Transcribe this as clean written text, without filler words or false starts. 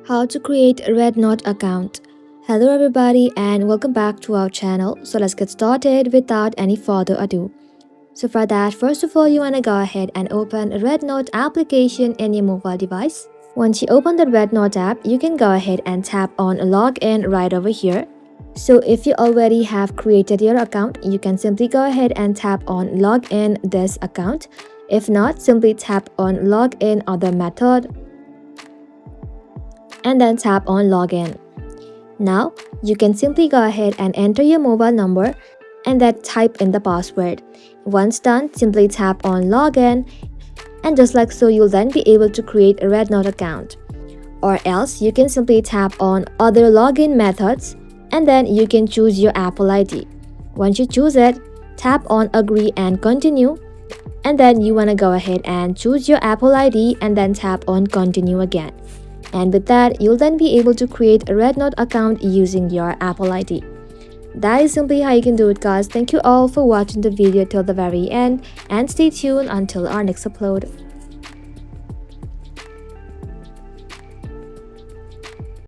How to create a RedNote account. Hello everybody and welcome back to our channel. So let's get started without any further ado. So for that, first of all, you want to go ahead and open a RedNote application in your mobile device. Once you open the RedNote app, you can go ahead and tap on login right over here. So if you already have created your account, you can simply go ahead and tap on login this account. If not, simply tap on login other method and then tap on login. Now, you can simply go ahead and enter your mobile number and then type in the password. Once done, simply tap on login, and just like so, you'll then be able to create a RedNote account. Or else, you can simply tap on other login methods and then you can choose your Apple ID. Once you choose it, tap on agree and continue, and then you want to go ahead and choose your Apple ID and then tap on continue again. And with that, you'll then be able to create a RedNote account using your Apple ID. That is simply how you can do it, guys. Thank you all for watching the video till the very end and stay tuned until our next upload.